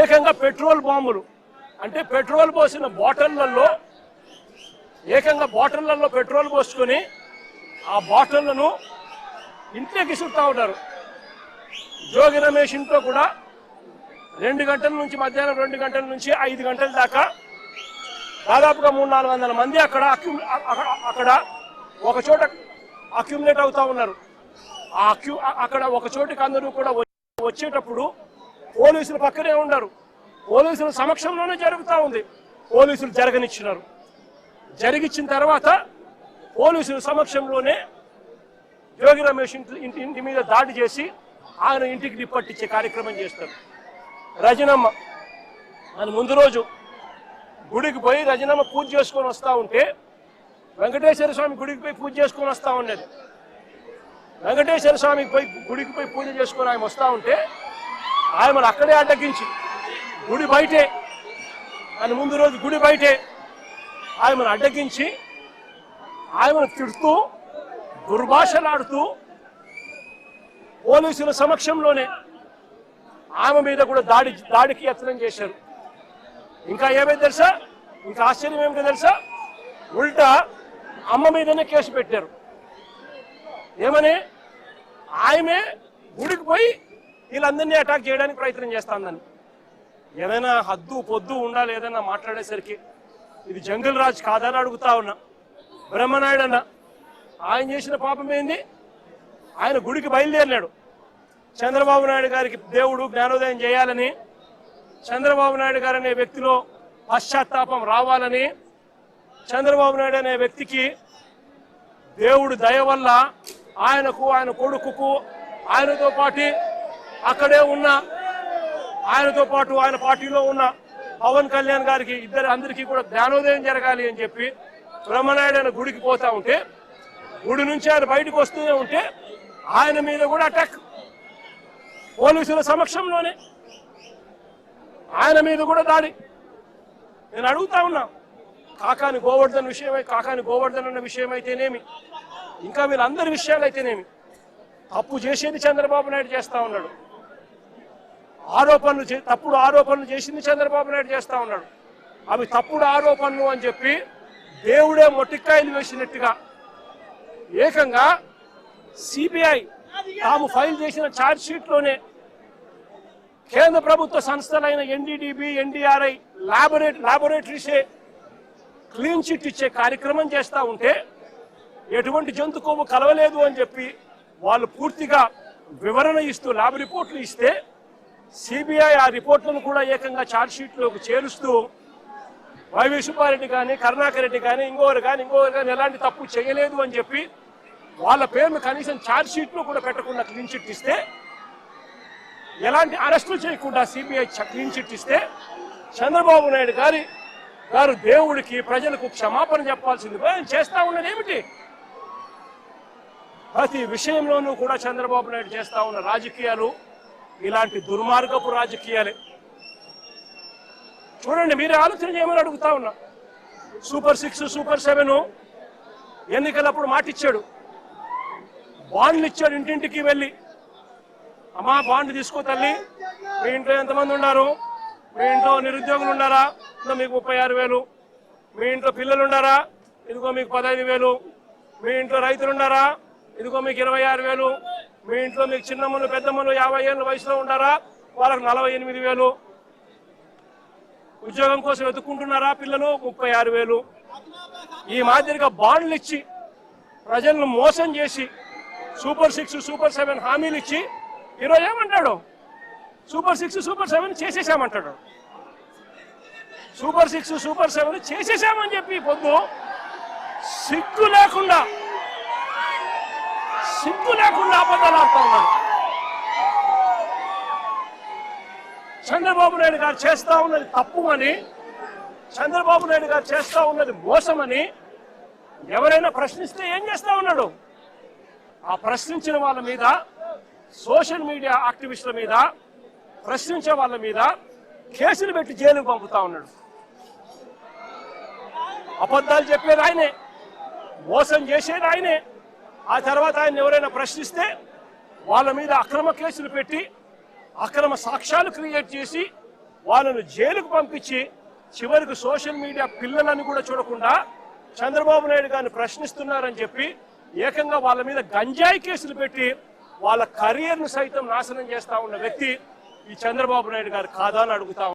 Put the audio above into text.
ఏకంగా పెట్రోల్ బాంబులు అంటే పెట్రోల్ పోసిన బాటిళ్లలో ఏకంగా బాటిళ్లలో పెట్రోల్ పోసుకొని ఆ బాటిళ్లను ఇంట్లోకి చుట్టా ఉంటారు. జోగి రమేష్ ఇంట్లో కూడా 2 గంటల నుంచి మధ్యాహ్నం 2 గంటల నుంచి 5 గంటల దాకా దాదాపుగా 300-400 మంది అక్కడ ఒక చోట అక్యుములేట్ అవుతా ఉన్నారు. అక్కడ ఒక చోటికి అందరూ కూడా వచ్చేటప్పుడు పోలీసులు పక్కనే ఉన్నారు. పోలీసుల సమక్షంలోనే జరుగుతూ ఉంది. పోలీసులు జరగనిచ్చినారు. జరిగిచ్చిన తర్వాత పోలీసుల సమక్షంలోనే జోగి రమేష్ ఇంటి మీద దాడి చేసి ఆయన ఇంటికి నిప్పట్టించే కార్యక్రమం చేస్తారు. రజనమ్మ అని ముందు రోజు గుడికి పోయి రజనమ్మ పూజ చేసుకొని వస్తూ ఉంటే వెంకటేశ్వర స్వామి గుడికి పోయి పూజ చేసుకొని వస్తూ ఉండేది. వెంకటేశ్వర స్వామికి పోయి గుడికి పోయి పూజ చేసుకొని ఆయన వస్తూ ఉంటే ఆయమను అక్కడే అడ్డగించి గుడి బయటే అని ముందు రోజు గుడి బయటే ఆయమను అడ్డగించి ఆయమను తిడుతూ దుర్భాషలాడుతూ పోలీసుల సమక్షంలోనే ఆమె మీద కూడా దాడికి యత్నం చేశారు. ఇంకా ఏమైంది తెలుసా? ఇంకా ఆశ్చర్యం ఏమిటో తెలుసా? ఉల్టా అమ్మ మీదనే కేసు పెట్టారు. ఏమని? ఆమె గుడికి పోయి వీళ్ళందరినీ అటాక్ చేయడానికి ప్రయత్నం చేస్తాందని. ఏదైనా హద్దు పొద్దు ఉండాలి ఏదైనా మాట్లాడేసరికి. ఇది జంగిల్ రాజ్ కాదని అడుగుతా ఉన్నా. బ్రహ్మనాయుడు అన్న ఆయన చేసిన పాపం ఏంది? ఆయన గుడికి బయలుదేరినాడు. చంద్రబాబు నాయుడు గారికి దేవుడు జ్ఞానోదయం చేయాలని, చంద్రబాబు నాయుడు గారు అనే వ్యక్తిలో పశ్చాత్తాపం రావాలని, చంద్రబాబు నాయుడు అనే వ్యక్తికి దేవుడు దయ వల్ల ఆయనకు ఆయన కొడుకుకు ఆయనతో పాటు అక్కడే ఉన్న ఆయనతో పాటు ఆయన పార్టీలో ఉన్న పవన్ కళ్యాణ్ గారికి అందరికీ కూడా జ్ఞానోదయం జరగాలి అని చెప్పి బ్రహ్మనాయుడు ఆయన గుడికి పోతా ఉంటే గుడి నుంచి ఆయన బయటకు వస్తూనే ఉంటే ఆయన మీద కూడా అటాక్ పోలీసుల సమక్షంలోనే ఆయన మీద కూడా దాడి. నేను అడుగుతా ఉన్నా, కాకాని గోవర్ధన్ అన్న విషయం అయితేనేమి, ఇంకా వీళ్ళందరి విషయాలు అయితేనేమి, తప్పు చేసేది చంద్రబాబు నాయుడు చేస్తా ఉన్నాడు. తప్పుడు ఆరోపణలు చేసింది చంద్రబాబు నాయుడు చేస్తా ఉన్నాడు. అవి తప్పుడు ఆరోపణలు అని చెప్పి దేవుడే మొట్టికాయలు వేసినట్టుగా ఏకంగా సిబిఐ తాము ఫైల్ చేసిన ఛార్జ్ షీట్లోనే కేంద్ర ప్రభుత్వ సంస్థలైన ఎన్డీడీబీ, ఎన్డీఆర్ఐ లాబొరేటరీసే క్లీన్ చిట్ ఇచ్చే కార్యక్రమం చేస్తూ ఉంటే ఎటువంటి జంతు కొవ్వు కలవలేదు అని చెప్పి వాళ్ళు పూర్తిగా వివరణ ఇస్తూ ల్యాబ్ రిపోర్ట్లు ఇస్తే సిబిఐ ఆ రిపోర్ట్లను కూడా ఏకంగా ఛార్జ్ షీట్లోకి చేరుస్తూ వైవి సుబ్బారెడ్డి కానీ, కరుణాకర్ రెడ్డి కానీ, ఇంకొకరు కానీ ఎలాంటి తప్పు చేయలేదు అని చెప్పి వాళ్ళ పేరును కనీసం ఛార్జ్ షీట్లో కూడా పెట్టకుండా క్లీన్ చిట్ ఇస్తే, ఎలాంటి అరెస్టులు చేయకుండా సిబిఐ క్లీన్ చిట్ ఇస్తే చంద్రబాబు నాయుడు గారు దేవుడికి ప్రజలకు క్షమాపణ చెప్పాల్సింది ఆయన చేస్తా ఉన్నది ఏమిటి? ప్రతి విషయంలోనూ కూడా చంద్రబాబు నాయుడు చేస్తా ఉన్న రాజకీయాలు ఇలాంటి దుర్మార్గపు రాజకీయాలే. చూడండి, మీరే ఆలోచన చేయమని అడుగుతా ఉన్నా. సూపర్ 6, సూపర్ 7 ఎన్నికలప్పుడు మాటిచ్చాడు, బాండ్లు ఇచ్చాడు. ఇంటింటికి వెళ్ళి అమ్మా బాండ్ తీసుకో తల్లి, మీ ఇంట్లో ఎంతమంది ఉన్నారు, మీ ఇంట్లో నిరుద్యోగులు ఉన్నారా, మీకు 36,000, మీ ఇంట్లో పిల్లలు ఉన్నారా, ఇదిగో మీకు 15,000, మీ ఇంట్లో రైతులు ఉన్నారా, ఇదిగో మీకు 26,000, మీ ఇంట్లో మీకు చిన్నమ్మలు పెద్దమ్మలు 50 ఏళ్ళ వయసులో ఉన్నారా, వాళ్ళకు 48,000, ఉద్యోగం కోసం వెతుక్కుంటున్నారా పిల్లలు 36,000. ఈ మాదిరిగా బాండ్లు ఇచ్చి ప్రజలను మోసం చేసి సూపర్ 6, సూపర్ 7 హామీలు ఇచ్చి ఈరోజు ఏమంటాడు? Super 6, super 7 చేసేసామంటాడు. సూపర్ 6, సూపర్ 7 చేసేసామని చెప్పి పొద్దు సిగ్గు లేకుండా అబద్ధాలు ఆడుతా ఉన్నాడు. చంద్రబాబు నాయుడు గారు చేస్తా ఉన్నది తప్పు అని, చంద్రబాబు నాయుడు గారు చేస్తా ఉన్నది మోసమని ఎవరైనా ప్రశ్నిస్తే ఏం చేస్తా ఉన్నాడు? ఆ ప్రశ్నించిన వాళ్ళ మీద, సోషల్ మీడియా యాక్టివిస్టుల మీద, ప్రశ్నించే వాళ్ళ మీద కేసులు పెట్టి జైలుకు పంపుతా ఉన్నాడు. అబద్ధాలు చెప్పేది ఆయనే, మోసం చేసేది ఆయనే. ఆ తర్వాత ఆయన ఎవరైనా ప్రశ్నిస్తే వాళ్ళ మీద అక్రమ కేసులు పెట్టి, అక్రమ సాక్ష్యాలు క్రియేట్ చేసి వాళ్ళను జైలుకు పంపించి చివరికి సోషల్ మీడియా పిల్లలను కూడా చూడకుండా చంద్రబాబు నాయుడు గారిని ప్రశ్నిస్తున్నారని చెప్పి ఏకంగా వాళ్ళ మీద గంజాయి కేసులు పెట్టి వాళ్ళ కెరియర్ను సైతం నాశనం చేస్తా ఉన్న వ్యక్తి ఈ చంద్రబాబు నాయుడు గారు కాదా అని అడుగుతా